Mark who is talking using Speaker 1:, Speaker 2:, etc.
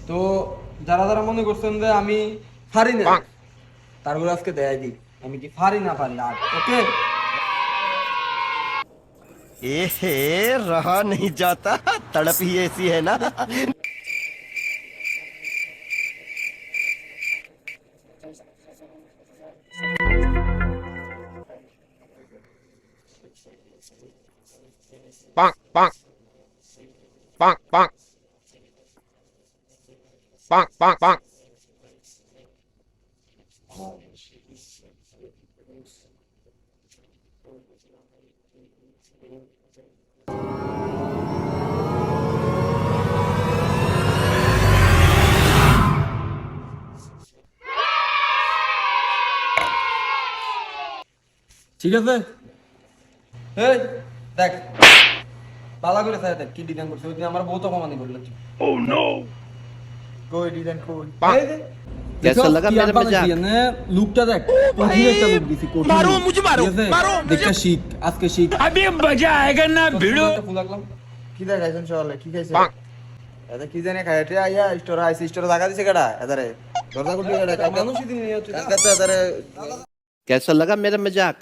Speaker 1: তো যারা যারা মনে করছেন যে আমি পারি না, তারপরে আজকে দেখাই দিই আমি কি পারি না পারি আর। ওকে,
Speaker 2: ए रहा नहीं जाता, तड़प ही ऐसी है ना।
Speaker 3: Bonk, bonk. Bonk, bonk. Bonk, bonk, bonk.
Speaker 1: ঠিক আছে। এই দেখ, পালা করে স্যার দেখ কি ডিজাইন করছে, ওই দিন আমার বহুত অপমানি করলো।
Speaker 4: কই ডিজাইন কই?
Speaker 1: এই যে,
Speaker 2: कैसा
Speaker 1: দেখো,
Speaker 2: लगा
Speaker 1: কি
Speaker 2: मेरा
Speaker 1: আর বানাইছি,
Speaker 2: मजाक?
Speaker 1: মানে লুকটা দেখ, কঠিন একটা লুক দিছি, কঠিন।
Speaker 2: मारो, मुझे मारो,
Speaker 1: ঠিক আছে?
Speaker 2: मारो,
Speaker 1: দেখটা শিখ, আজকে শিখ।
Speaker 3: अभी मजा आएगा ना भिड़ो।
Speaker 1: একটা ফুল আঁকলাম।
Speaker 4: কি দেখাইছেন সকালে? কি খাইছে?
Speaker 3: bonk.
Speaker 4: এটা কি জানি খাই এটা আইয়া স্টোর আইছে স্টোরে জায়গা দিছে কেডা? এদারে দরজা খুলবি কেডা? কালকে
Speaker 1: মানুষই দিন নিয়ে হচ্ছে।
Speaker 4: কালকে তো এদারে
Speaker 2: कैसा लगा मेरा मजाक?